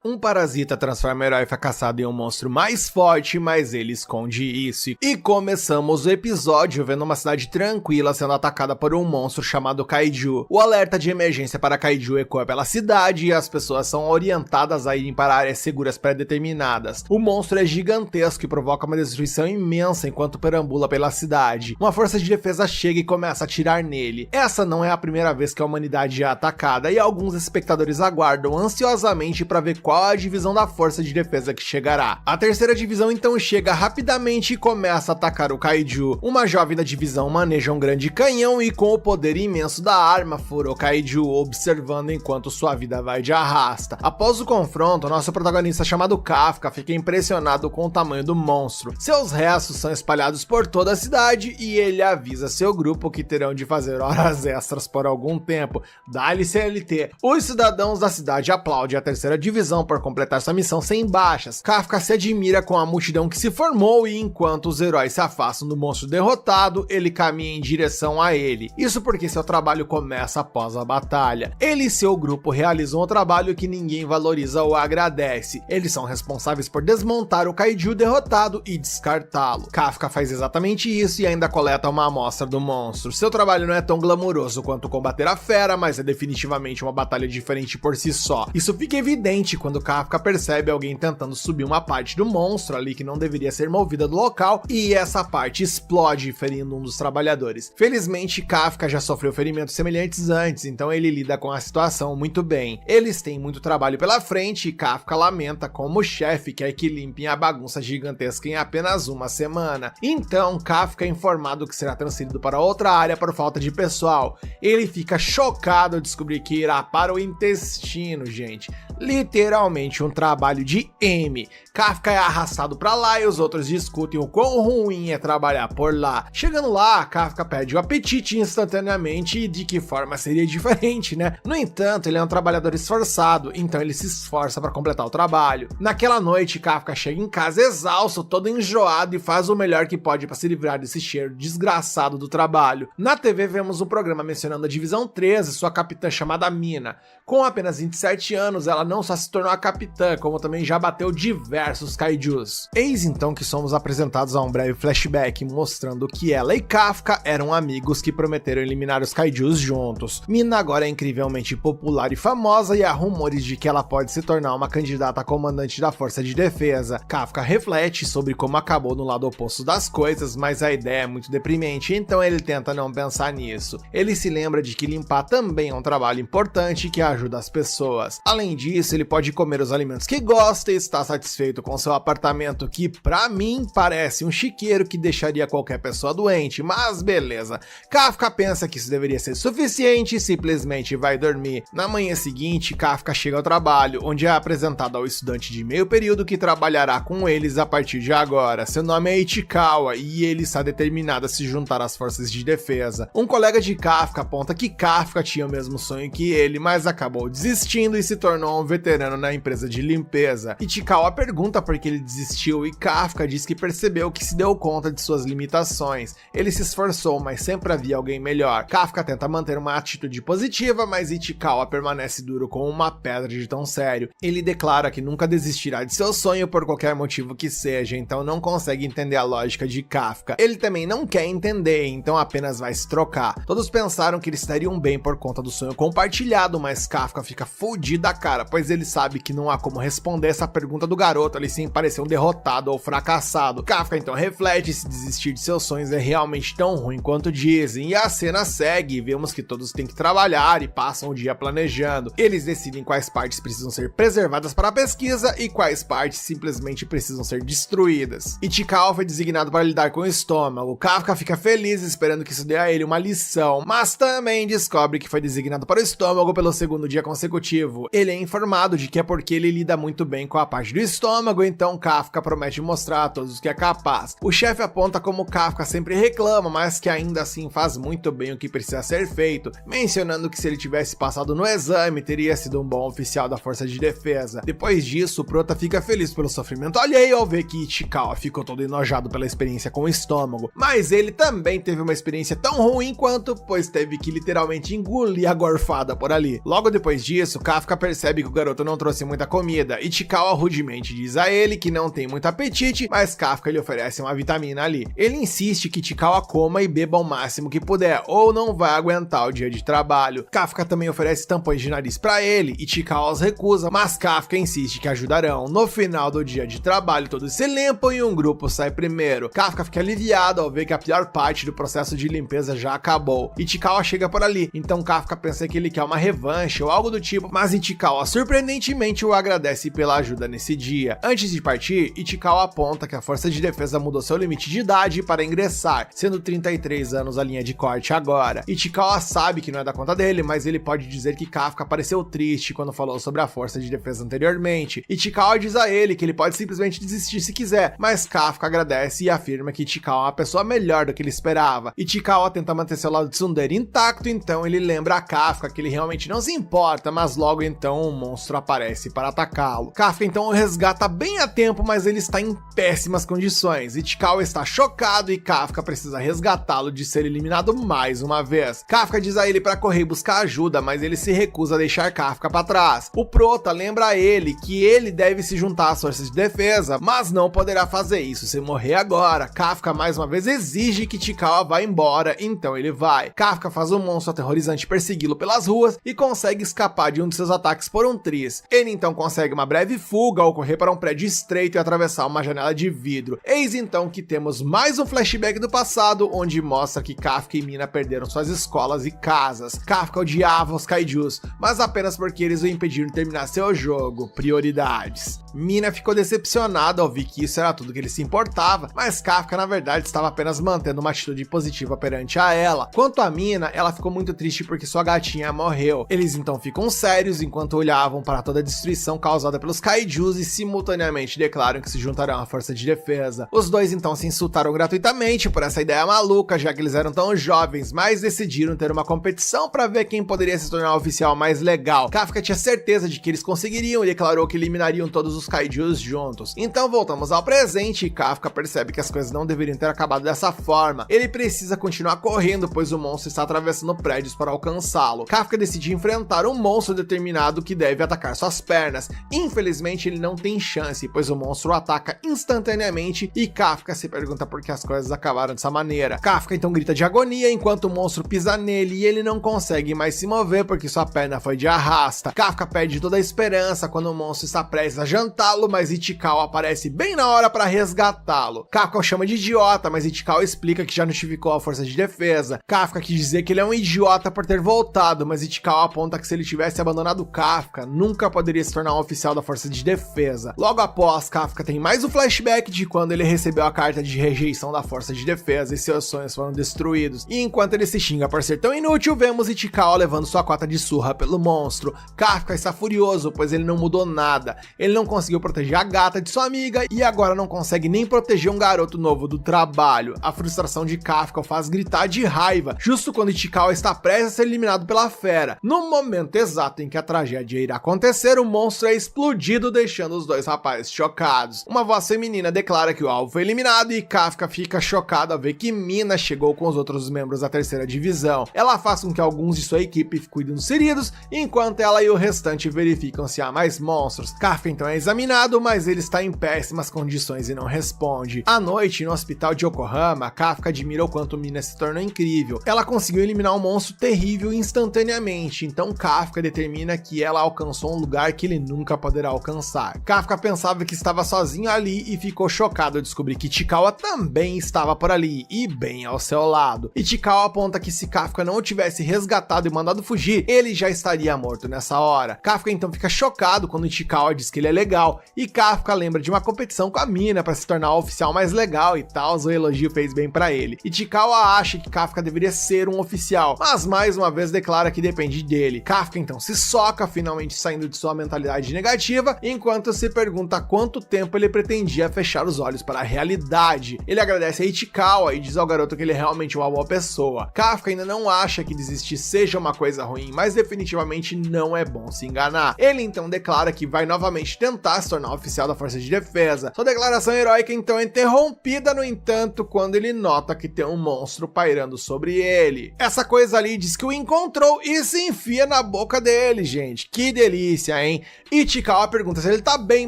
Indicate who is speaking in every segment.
Speaker 1: Um parasita transforma o herói fracassado em um monstro mais forte, mas ele esconde isso. E começamos o episódio vendo uma cidade tranquila sendo atacada por um monstro chamado Kaiju. O alerta de emergência para Kaiju ecoa pela cidade e as pessoas são orientadas a irem para áreas seguras pré-determinadas. O monstro é gigantesco e provoca uma destruição imensa enquanto perambula pela cidade. Uma força de defesa chega e começa a atirar nele. Essa não é a primeira vez que a humanidade é atacada e alguns espectadores aguardam ansiosamente para ver qual a divisão da força de defesa que chegará. A terceira divisão então chega rapidamente e começa a atacar o Kaiju. Uma jovem da divisão maneja um grande canhão e com o poder imenso da arma fura o Kaiju, observando enquanto sua vida vai de arrasta. Após o confronto, nosso protagonista chamado Kafka fica impressionado com o tamanho do monstro. Seus restos são espalhados por toda a cidade e ele avisa seu grupo que terão de fazer horas extras por algum tempo. Dá-lhe CLT. Os cidadãos da cidade aplaudem a terceira divisão por completar sua missão sem baixas. Kafka se admira com a multidão que se formou e enquanto os heróis se afastam do monstro derrotado, ele caminha em direção a ele. Isso porque seu trabalho começa após a batalha. Ele e seu grupo realizam um trabalho que ninguém valoriza ou agradece. Eles são responsáveis por desmontar o Kaiju derrotado e descartá-lo. Kafka faz exatamente isso e ainda coleta uma amostra do monstro. Seu trabalho não é tão glamouroso quanto combater a fera, mas é definitivamente uma batalha diferente por si só. Isso fica evidente quando Kafka percebe alguém tentando subir uma parte do monstro ali que não deveria ser movida do local e essa parte explode, ferindo um dos trabalhadores. Felizmente, Kafka já sofreu ferimentos semelhantes antes, então ele lida com a situação muito bem. Eles têm muito trabalho pela frente e Kafka lamenta como o chefe quer que limpem a bagunça gigantesca em apenas uma semana. Então, Kafka é informado que será transferido para outra área por falta de pessoal. Ele fica chocado ao descobrir que irá para o intestino, gente. Literalmente um trabalho de M. Kafka é arrastado pra lá e os outros discutem o quão ruim é trabalhar por lá. Chegando lá, Kafka perde o apetite instantaneamente e de que forma seria diferente, né? No entanto, ele é um trabalhador esforçado, então ele se esforça para completar o trabalho. Naquela noite, Kafka chega em casa exausto, todo enjoado e faz o melhor que pode para se livrar desse cheiro desgraçado do trabalho. Na TV vemos um programa mencionando a Divisão 13, sua capitã chamada Mina. Com apenas 27 anos, ela não só se tornou a capitã, como também já bateu diversos kaijus. Eis então que somos apresentados a um breve flashback mostrando que ela e Kafka eram amigos que prometeram eliminar os kaijus juntos. Mina agora é incrivelmente popular e famosa e há rumores de que ela pode se tornar uma candidata a comandante da força de defesa. Kafka reflete sobre como acabou no lado oposto das coisas, mas a ideia é muito deprimente, então ele tenta não pensar nisso. Ele se lembra de que limpar também é um trabalho importante que ajuda as pessoas. Além disso, ele pode comer os alimentos que gosta e está satisfeito com seu apartamento, que pra mim parece um chiqueiro que deixaria qualquer pessoa doente, mas beleza. Kafka pensa que isso deveria ser suficiente e simplesmente vai dormir. Na manhã seguinte, Kafka chega ao trabalho, onde é apresentado ao estudante de meio período que trabalhará com eles a partir de agora. Seu nome é Ichikawa e ele está determinado a se juntar às forças de defesa. Um colega de Kafka aponta que Kafka tinha o mesmo sonho que ele, mas acabou desistindo e se tornou um veterano na empresa de limpeza. Ichikawa pergunta por que ele desistiu e Kafka diz que percebeu que se deu conta de suas limitações. Ele se esforçou, mas sempre havia alguém melhor. Kafka tenta manter uma atitude positiva, mas Ichikawa permanece duro como uma pedra de tão sério. Ele declara que nunca desistirá de seu sonho por qualquer motivo que seja, então não consegue entender a lógica de Kafka. Ele também não quer entender, então apenas vai se trocar. Todos pensaram que eles estariam bem por conta do sonho compartilhado, mas Kafka fica fudido da cara, pois ele sabe que não há como responder essa pergunta do garoto ali sem parecer um derrotado ou fracassado. Kafka então reflete se desistir de seus sonhos é realmente tão ruim quanto dizem, e a cena segue e vemos que todos têm que trabalhar e passam o dia planejando. Eles decidem quais partes precisam ser preservadas para a pesquisa e quais partes simplesmente precisam ser destruídas. Ichikawa foi designado para lidar com o estômago. Kafka fica feliz esperando que isso dê a ele uma lição, mas também descobre que foi designado para o estômago pelo segundo dia consecutivo. Ele é informado de que é porque ele lida muito bem com a parte do estômago, então Kafka promete mostrar a todos que é capaz. O chefe aponta como Kafka sempre reclama, mas que ainda assim faz muito bem o que precisa ser feito, mencionando que se ele tivesse passado no exame, teria sido um bom oficial da força de defesa. Depois disso, o Prota fica feliz pelo sofrimento alheio ao ver que Ichikawa ficou todo enojado pela experiência com o estômago, mas ele também teve uma experiência tão ruim quanto, pois teve que literalmente engolir a gorfada por ali. Logo depois disso, Kafka percebe que o garoto não trouxe trouxe muita comida. Ichikawa rudemente diz a ele que não tem muito apetite, mas Kafka lhe oferece uma vitamina ali. Ele insiste que Ichikawa coma e beba o máximo que puder, ou não vai aguentar o dia de trabalho. Kafka também oferece tampões de nariz pra ele, Ichikawa os recusa, mas Kafka insiste que ajudarão. No final do dia de trabalho, todos se limpam e um grupo sai primeiro. Kafka fica aliviado ao ver que a pior parte do processo de limpeza já acabou. Ichikawa chega por ali, então Kafka pensa que ele quer uma revanche ou algo do tipo, mas Ichikawa surpreendentemente o agradece pela ajuda nesse dia. Antes de partir, Ichikawa aponta que a força de defesa mudou seu limite de idade para ingressar, sendo 33 anos a linha de corte agora. Ichikawa sabe que não é da conta dele, mas ele pode dizer que Kafka pareceu triste quando falou sobre a força de defesa anteriormente. Ichikawa diz a ele que ele pode simplesmente desistir se quiser, mas Kafka agradece e afirma que Ichikawa é uma pessoa melhor do que ele esperava. Ichikawa tenta manter seu lado tsundere intacto, então ele lembra a Kafka que ele realmente não se importa, mas logo então um monstro aparece para atacá-lo. Kafka então o resgata bem a tempo, mas ele está em péssimas condições. Ichikawa está chocado e Kafka precisa resgatá-lo de ser eliminado mais uma vez. Kafka diz a ele para correr e buscar ajuda, mas ele se recusa a deixar Kafka para trás. O Prota lembra a ele que ele deve se juntar às forças de defesa, mas não poderá fazer isso se morrer agora. Kafka mais uma vez exige que Ichikawa vá embora, então ele vai. Kafka faz um monstro aterrorizante persegui-lo pelas ruas e consegue escapar de um de seus ataques por um triz. Ele então consegue uma breve fuga ao correr para um prédio estreito e atravessar uma janela de vidro. Eis então que temos mais um flashback do passado, onde mostra que Kafka e Mina perderam suas escolas e casas. Kafka odiava os kaijus, mas apenas porque eles o impediram de terminar seu jogo. Prioridades. Mina ficou decepcionada ao ver que isso era tudo que ele se importava, mas Kafka na verdade estava apenas mantendo uma atitude positiva perante a ela. Quanto a Mina, ela ficou muito triste porque sua gatinha morreu. Eles então ficam sérios enquanto olhavam para toda a destruição causada pelos kaijus e simultaneamente declaram que se juntarão à força de defesa. Os dois então se insultaram gratuitamente por essa ideia maluca, já que eles eram tão jovens, mas decidiram ter uma competição para ver quem poderia se tornar o oficial mais legal. Kafka tinha certeza de que eles conseguiriam e declarou que eliminariam todos os kaijus juntos. Então voltamos ao presente e Kafka percebe que as coisas não deveriam ter acabado dessa forma. Ele precisa continuar correndo, pois o monstro está atravessando prédios para alcançá-lo. Kafka decide enfrentar um monstro determinado que deve atacar suas pernas. Infelizmente ele não tem chance, pois o monstro o ataca instantaneamente e Kafka se pergunta por que as coisas acabaram dessa maneira. Kafka então grita de agonia enquanto o monstro pisa nele e ele não consegue mais se mover porque sua perna foi de arrasta. Kafka perde toda a esperança quando o monstro está prestes a jantá-lo, mas Ichikawa aparece bem na hora para resgatá-lo. Kafka o chama de idiota, mas Ichikawa explica que já notificou a força de defesa. Kafka quis dizer que ele é um idiota por ter voltado, mas Ichikawa aponta que se ele tivesse abandonado Kafka, nunca poderia se tornar um oficial da força de defesa. Logo após, Kafka tem mais um flashback de quando ele recebeu a carta de rejeição da força de defesa e seus sonhos foram destruídos. E enquanto ele se xinga por ser tão inútil, vemos Ichikawa levando sua cota de surra pelo monstro. Kafka está furioso, pois ele não mudou nada. Ele não conseguiu proteger a gata de sua amiga e agora não consegue nem proteger um garoto novo do trabalho. A frustração de Kafka o faz gritar de raiva, justo quando Ichikawa está prestes a ser eliminado pela fera. No momento exato em que a tragédia irá acontecer, o monstro é explodido, deixando os dois rapazes chocados. Uma voz feminina declara que o alvo foi eliminado e Kafka fica chocado ao ver que Mina chegou com os outros membros da terceira divisão. Ela faz com que alguns de sua equipe cuidem dos feridos, enquanto ela e o restante verificam se há mais monstros. Kafka então é examinado, mas ele está em péssimas condições e não responde. À noite, no hospital de Yokohama, Kafka admira o quanto Mina se tornou incrível. Ela conseguiu eliminar um monstro terrível instantaneamente, então Kafka determina que ela alcançou um lugar que ele nunca poderá alcançar. Kafka pensava que estava sozinho ali e ficou chocado ao descobrir que Ichikawa também estava por ali e bem ao seu lado. Ichikawa aponta que se Kafka não o tivesse resgatado e mandado fugir, ele já estaria morto nessa hora. Kafka então fica chocado quando Ichikawa diz que ele é legal e Kafka lembra de uma competição com a Mina para se tornar o oficial mais legal e tal, o elogio fez bem para ele. Ichikawa acha que Kafka deveria ser um oficial, mas mais uma vez declara que depende dele. Kafka então se soca, finalmente saindo de sua mentalidade negativa, enquanto se pergunta quanto tempo ele pretendia fechar os olhos para a realidade. Ele agradece a Ichikawa e diz ao garoto que ele é realmente uma boa pessoa. Kafka ainda não acha que desistir seja uma coisa ruim, mas definitivamente não é bom se enganar. Ele então declara que vai novamente tentar se tornar oficial da força de defesa. Sua declaração heróica então é interrompida, no entanto, quando ele nota que tem um monstro pairando sobre ele. Essa coisa ali diz que o encontrou e se enfia na boca dele, gente. Que delícia, hein? Ichikawa pergunta se ele tá bem,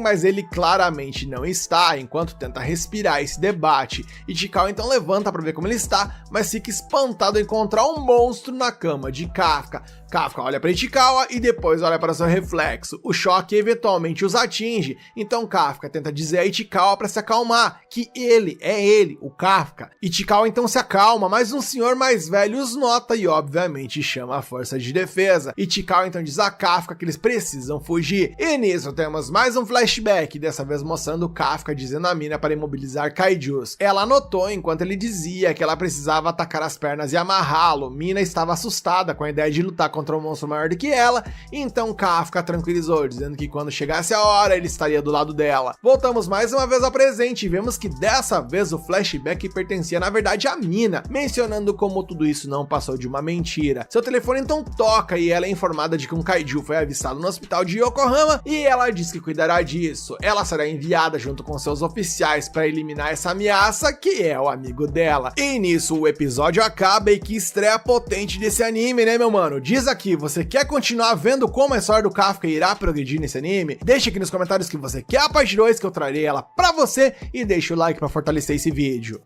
Speaker 1: mas ele claramente não está, enquanto tenta respirar e se debate. Ichikawa então levanta pra ver como ele está, mas fica espantado ao encontrar um monstro na cama de Kafka. Kafka olha para Ichikawa e depois olha para seu reflexo. O choque eventualmente os atinge, então Kafka tenta dizer a Ichikawa para se acalmar, que ele, o Kafka. Ichikawa então se acalma, mas um senhor mais velho os nota e obviamente chama a força de defesa. Ichikawa então diz a Kafka que eles precisam fugir. E nisso temos mais um flashback, dessa vez mostrando Kafka dizendo a Mina para imobilizar kaijus. Ela anotou enquanto ele dizia que ela precisava atacar as pernas e amarrá-lo. Mina estava assustada com a ideia de lutar contra um monstro maior do que ela, então Kafka tranquilizou, dizendo que quando chegasse a hora ele estaria do lado dela. Voltamos mais uma vez ao presente e vemos que dessa vez o flashback pertencia na verdade a Mina, mencionando como tudo isso não passou de uma mentira. Seu telefone então toca e ela é informada de que um kaiju foi avistado no hospital de Yokohama e ela diz que cuidará disso. Ela será enviada junto com seus oficiais para eliminar essa ameaça, que é o amigo dela. E nisso o episódio acaba e que estreia potente desse anime, né meu mano? Diz aqui, você quer continuar vendo como a história do Kafka irá progredir nesse anime? Deixa aqui nos comentários que você quer a parte 2, que eu trarei ela pra você, e deixa o like pra fortalecer esse vídeo.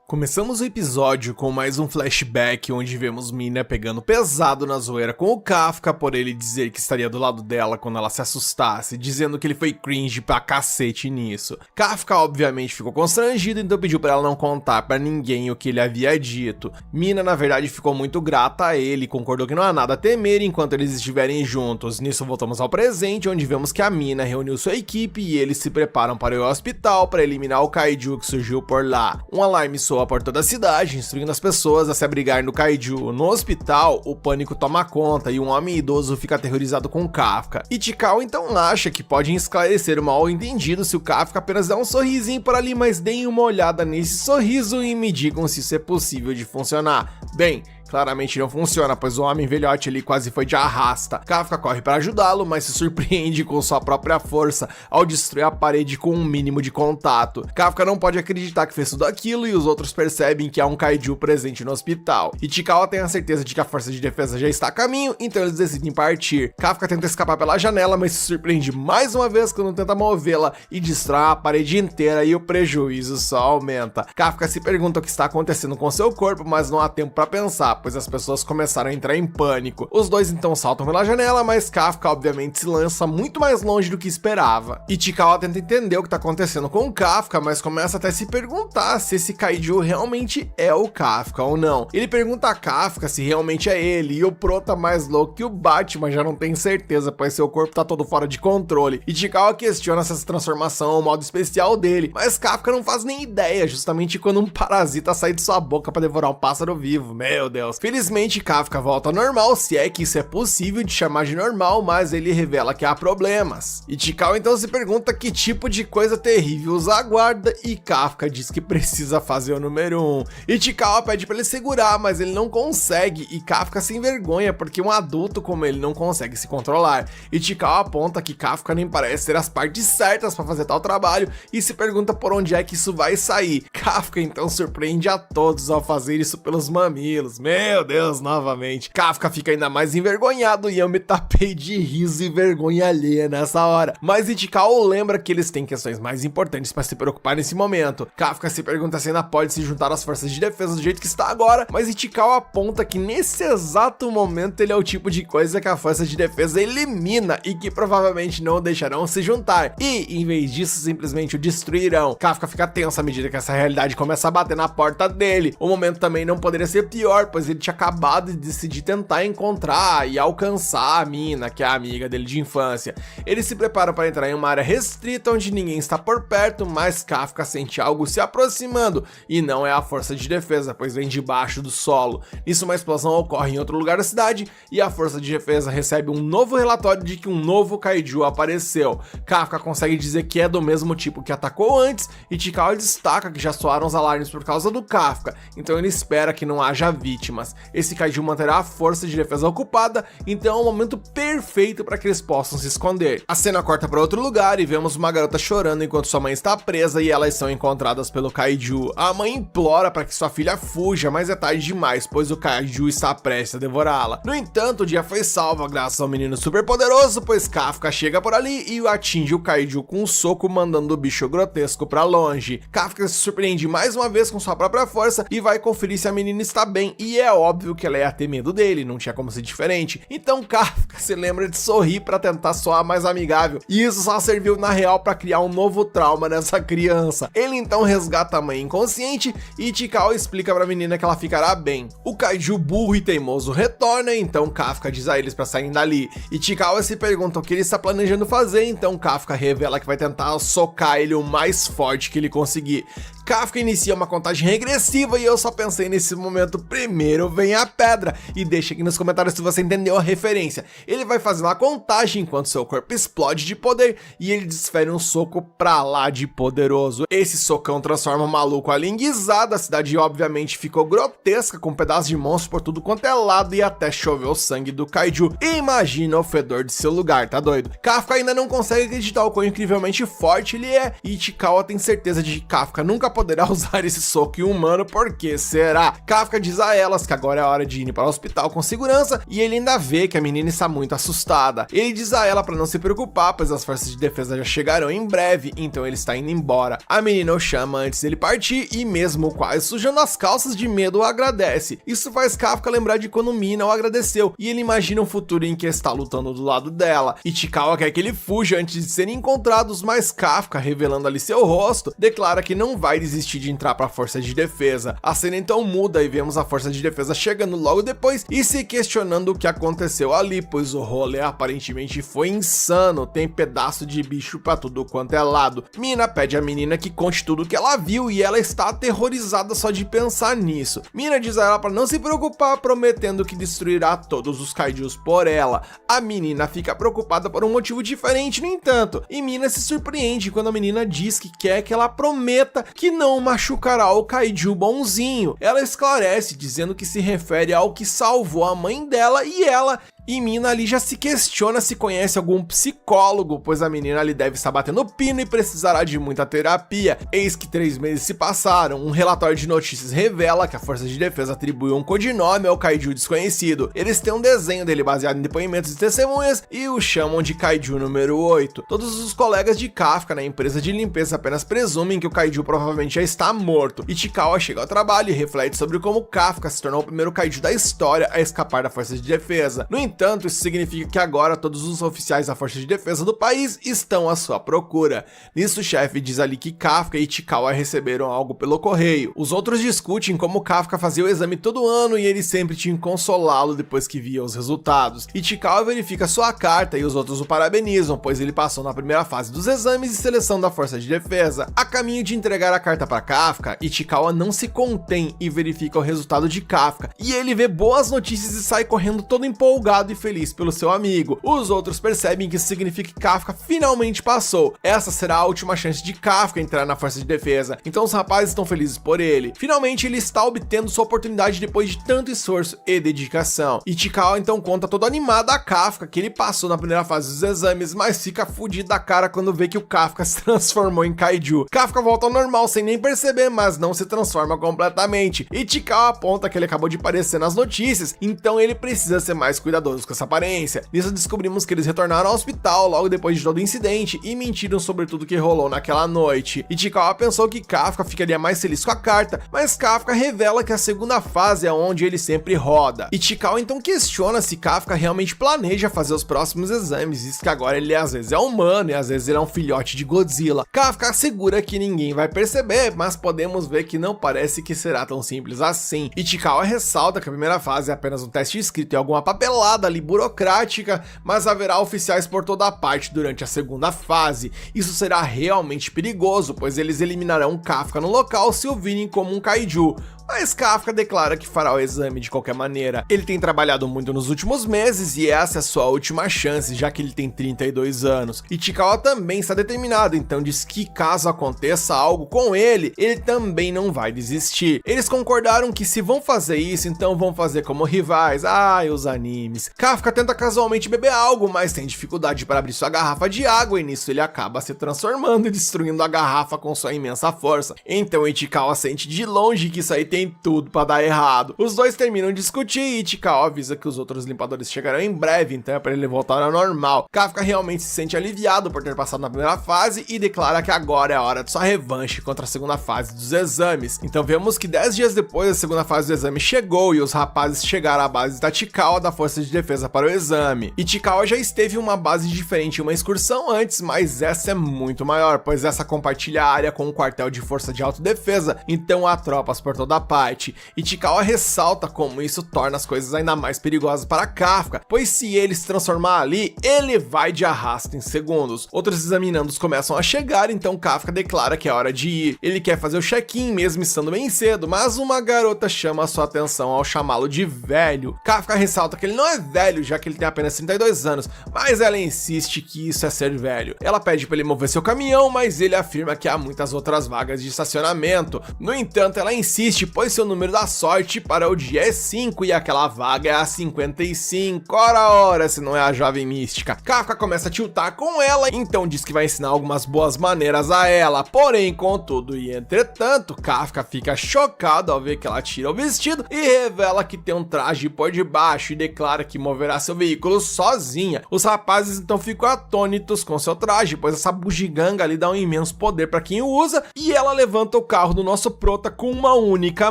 Speaker 1: Começamos o episódio com mais um flashback onde vemos Mina pegando pesado na zoeira com o Kafka por ele dizer que estaria do lado dela quando ela se assustasse, dizendo que ele foi cringe pra cacete nisso. Kafka obviamente ficou constrangido, então pediu pra ela não contar pra ninguém o que ele havia dito. Mina na verdade ficou muito grata a ele e concordou que não há nada a temer enquanto eles estiverem juntos. Nisso voltamos ao presente, onde vemos que a Mina reuniu sua equipe e eles se preparam para ir ao hospital para eliminar o kaiju que surgiu por lá. Um alarme soa por toda a cidade, instruindo as pessoas a se abrigar no kaiju. No hospital, o pânico toma conta e um homem idoso fica aterrorizado com Kafka. Ichikawa então acha que pode esclarecer o mal entendido se o Kafka apenas dá um sorrisinho por ali, mas deem uma olhada nesse sorriso e me digam se isso é possível de funcionar. Bem, claramente não funciona, pois o homem velhote ali quase foi de arrasta. Kafka corre para ajudá-lo, mas se surpreende com sua própria força ao destruir a parede com um mínimo de contato. Kafka não pode acreditar que fez tudo aquilo e os outros percebem que há um kaiju presente no hospital. Ichikawa tem a certeza de que a força de defesa já está a caminho, então eles decidem partir. Kafka tenta escapar pela janela, mas se surpreende mais uma vez quando tenta movê-la e destrói a parede inteira e o prejuízo só aumenta. Kafka se pergunta o que está acontecendo com seu corpo, mas não há tempo para pensar, pois as pessoas começaram a entrar em pânico. Os dois então saltam pela janela, mas Kafka obviamente se lança muito mais longe do que esperava. Ichikawa tenta entender o que está acontecendo com o Kafka, mas começa até a se perguntar se esse kaiju realmente é o Kafka ou não. Ele pergunta a Kafka se realmente é ele, e o Pro tá mais louco que o Batman, já não tem certeza, pois seu corpo tá todo fora de controle. Ichikawa questiona se essa transformação é o modo especial dele, mas Kafka não faz nem ideia, justamente quando um parasita sai de sua boca para devorar um pássaro vivo. Meu Deus. Felizmente Kafka volta ao normal, se é que isso é possível de chamar de normal, mas ele revela que há problemas. Ichikawa então se pergunta que tipo de coisa terrível os aguarda e Kafka diz que precisa fazer o número 1. Ichikawa pede para ele segurar, mas ele não consegue e Kafka se envergonha porque um adulto como ele não consegue se controlar. Ichikawa aponta que Kafka nem parece ter as partes certas para fazer tal trabalho e se pergunta por onde é que isso vai sair. Kafka então surpreende a todos ao fazer isso pelos mamilos. Meu Deus, novamente. Kafka fica ainda mais envergonhado e eu me tapei de riso e vergonha alheia nessa hora. Mas Ichikawa lembra que eles têm questões mais importantes para se preocupar nesse momento. Kafka se pergunta se ainda pode se juntar às forças de defesa do jeito que está agora, mas Ichikawa aponta que nesse exato momento ele é o tipo de coisa que a força de defesa elimina e que provavelmente não o deixarão se juntar. E, em vez disso, simplesmente o destruirão. Kafka fica tenso à medida que essa realidade começa a bater na porta dele. O momento também não poderia ser pior, pois ele tinha acabado de decidir tentar encontrar e alcançar a Mina, que é a amiga dele de infância. Eles se preparam para entrar em uma área restrita onde ninguém está por perto, mas Kafka sente algo se aproximando e não é a força de defesa, pois vem debaixo do solo. Nisso uma explosão ocorre em outro lugar da cidade e a força de defesa recebe um novo relatório de que um novo kaiju apareceu. Kafka consegue dizer que é do mesmo tipo que atacou antes e Ichikawa destaca que já soaram os alarmes por causa do Kafka, então ele espera que não haja vítimas. vítimas. Esse kaiju manterá a força de defesa ocupada, então é um momento perfeito para que eles possam se esconder. A cena corta para outro lugar e vemos uma garota chorando enquanto sua mãe está presa e elas são encontradas pelo kaiju. A mãe implora para que sua filha fuja, mas é tarde demais, pois o kaiju está prestes a devorá-la. No entanto, o dia foi salvo graças ao menino super poderoso, pois Kafka chega por ali e atinge o kaiju com um soco, mandando o bicho grotesco para longe. Kafka se surpreende mais uma vez com sua própria força e vai conferir se a menina está bem, e é óbvio que ela ia ter medo dele, não tinha como ser diferente. Então Kafka se lembra de sorrir para tentar soar mais amigável, e isso só serviu na real para criar um novo trauma nessa criança. Ele então resgata a mãe inconsciente e Ichikawa explica para a menina que ela ficará bem. O kaiju burro e teimoso retorna, então Kafka diz a eles para saírem dali. Ichikawa se pergunta o que ele está planejando fazer, então Kafka revela que vai tentar socar ele o mais forte que ele conseguir. Kafka inicia uma contagem regressiva e eu só pensei nesse momento, primeiro vem a pedra, e deixa aqui nos comentários se você entendeu a referência. Ele vai fazer uma contagem enquanto seu corpo explode de poder e ele desfere um soco pra lá de poderoso. Esse socão transforma o maluco ali em guisada, a cidade obviamente ficou grotesca com pedaços de monstros por tudo quanto é lado e até choveu o sangue do kaiju. Imagina o fedor de seu lugar, tá doido? Kafka ainda não consegue acreditar o quão incrivelmente forte ele é, e Ichikawa tem certeza de que Kafka nunca poderá usar esse soco em humano, porque será? Kafka diz a elas que agora é a hora de ir para o hospital com segurança e ele ainda vê que a menina está muito assustada. Ele diz a ela para não se preocupar, pois as forças de defesa já chegarão em breve, então ele está indo embora. A menina o chama antes dele partir e mesmo quase sujando as calças de medo o agradece. Isso faz Kafka lembrar de quando Mina o agradeceu e ele imagina um futuro em que está lutando do lado dela. Ichikawa quer que ele fuja antes de serem encontrados, mas Kafka, revelando ali seu rosto, declara que não vai desistir de entrar para a força de defesa. A cena então muda e vemos a força de defesa chegando logo depois e se questionando o que aconteceu ali, pois o rolê aparentemente foi insano, tem pedaço de bicho para tudo quanto é lado. Mina pede à menina que conte tudo o que ela viu e ela está aterrorizada só de pensar nisso. Mina diz a ela para não se preocupar, prometendo que destruirá todos os kaijus por ela. A menina fica preocupada por um motivo diferente, no entanto, e Mina se surpreende quando a menina diz que quer que ela prometa que não machucará o kaiju bonzinho. Ela esclarece dizendo que se refere ao que salvou a mãe dela e ela. E Mina ali já se questiona se conhece algum psicólogo, pois a menina ali deve estar batendo pino e precisará de muita terapia. Eis que 3 meses se passaram, um relatório de notícias revela que a Força de Defesa atribuiu um codinome ao kaiju desconhecido. Eles têm um desenho dele baseado em depoimentos de testemunhas e o chamam de kaiju número 8. Todos os colegas de Kafka na empresa de limpeza apenas presumem que o kaiju provavelmente já está morto. Ichikawa chega ao trabalho e reflete sobre como Kafka se tornou o primeiro kaiju da história a escapar da Força de Defesa. No entanto, isso significa que agora todos os oficiais da Força de Defesa do país estão à sua procura. Nisso, o chefe diz ali que Kafka e Ichikawa receberam algo pelo correio. Os outros discutem como Kafka fazia o exame todo ano e ele sempre tinha que consolá-lo depois que via os resultados. Ichikawa verifica sua carta e os outros o parabenizam, pois ele passou na primeira fase dos exames de seleção da Força de Defesa. A caminho de entregar a carta para Kafka, Ichikawa não se contém e verifica o resultado de Kafka, e ele vê boas notícias e sai correndo todo empolgado e feliz pelo seu amigo. Os outros percebem que isso significa que Kafka finalmente passou. Essa será a última chance de Kafka entrar na Força de Defesa, então os rapazes estão felizes por ele. Finalmente ele está obtendo sua oportunidade depois de tanto esforço e dedicação. Ichikawa então conta todo animado a Kafka que ele passou na primeira fase dos exames, mas fica fudido da cara quando vê que o Kafka se transformou em kaiju. Kafka volta ao normal sem nem perceber, mas não se transforma completamente. Ichikawa aponta que ele acabou de aparecer nas notícias, então ele precisa ser mais cuidadoso com essa aparência. Nisso descobrimos que eles retornaram ao hospital logo depois de todo o incidente e mentiram sobre tudo que rolou naquela noite. Ichikawa pensou que Kafka ficaria mais feliz com a carta, mas Kafka revela que a segunda fase é onde ele sempre roda. Ichikawa então questiona se Kafka realmente planeja fazer os próximos exames, visto que agora ele às vezes é humano e às vezes ele é um filhote de Godzilla. Kafka assegura que ninguém vai perceber, mas podemos ver que não parece que será tão simples assim. Ichikawa ressalta que a primeira fase é apenas um teste escrito em alguma papelada ali burocrática, mas haverá oficiais por toda a parte durante a segunda fase. Isso será realmente perigoso, pois eles eliminarão Kafka no local se o virem como um kaiju. mas Kafka declara que fará o exame de qualquer maneira. Ele tem trabalhado muito nos últimos meses e essa é sua última chance, já que ele tem 32 anos. Ichikawa também está determinado, então diz que caso aconteça algo com ele também não vai desistir. Eles concordaram que se vão fazer isso, então vão fazer como rivais. Ai, os animes. Kafka tenta casualmente beber algo, mas tem dificuldade para abrir sua garrafa de água e nisso ele acaba se transformando e destruindo a garrafa com sua imensa força. Então Ichikawa sente de longe que isso aí tem tudo para dar errado. Os dois terminam de discutir e Ichikawa avisa que os outros limpadores chegarão em breve, então é para ele voltar ao normal. Kafka realmente se sente aliviado por ter passado na primeira fase e declara que agora é a hora de sua revanche contra a segunda fase dos exames. Então vemos que 10 dias depois a segunda fase do exame chegou e os rapazes chegaram à base da Chikawa da Força de Defesa para o exame. E Chikawa já esteve em uma base diferente em uma excursão antes, mas essa é muito maior, pois essa compartilha a área com um quartel de força de autodefesa, então há tropas por toda parte. E Chikawa ressalta como isso torna as coisas ainda mais perigosas para Kafka, pois se ele se transformar ali, ele vai de arrasto em segundos. Outros examinandos começam a chegar, então Kafka declara que é hora de ir. Ele quer fazer o check-in mesmo estando bem cedo, mas uma garota chama a sua atenção ao chamá-lo de velho. Kafka ressalta que ele não é velho, já que ele tem apenas 32 anos, mas ela insiste que isso é ser velho. Ela pede para ele mover seu caminhão, mas ele afirma que há muitas outras vagas de estacionamento. No entanto, ela insiste, pois seu número da sorte para o dia é 5 e aquela vaga é a 55. Ora, se não é a jovem mística. Kafka começa a tiltar com ela, então diz que vai ensinar algumas boas maneiras a ela. Porém, contudo e entretanto, Kafka fica chocado ao ver que ela tira o vestido e revela que tem um traje por debaixo e declara que moverá seu veículo sozinha. Os rapazes então ficam atônitos com seu traje, pois essa bugiganga ali dá um imenso poder para quem o usa, e ela levanta o carro do nosso prota com uma única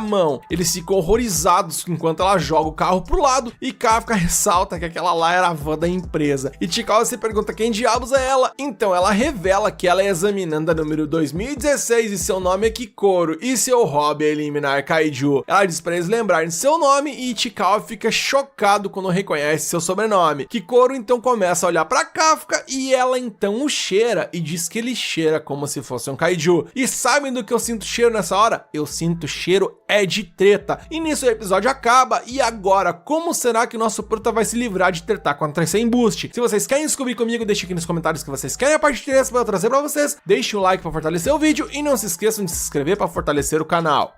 Speaker 1: mão. Eles ficam horrorizados enquanto ela joga o carro pro lado e Kafka ressalta que aquela lá era a van da empresa. E Chikawa se pergunta quem diabos é ela, então ela revela que ela é examinanda número 2016 e seu nome é Kikoro e seu hobby é eliminar kaiju. Ela diz para eles lembrarem seu nome e Chikawa fica chocado quando reconhece seu sobrenome. Kikoro então começa a olhar para Kafka e ela então o cheira e diz que ele cheira como se fosse um kaiju. E sabem do que eu sinto cheiro nessa hora? Eu sinto cheiro de treta. E nisso o episódio acaba. E agora, como será que o nosso prota vai se livrar de tretar contra esse embuste? Se vocês querem descobrir comigo, deixe aqui nos comentários que vocês querem a parte 3 para eu trazer para vocês. Deixe um like para fortalecer o vídeo e não se esqueçam de se inscrever para fortalecer o canal.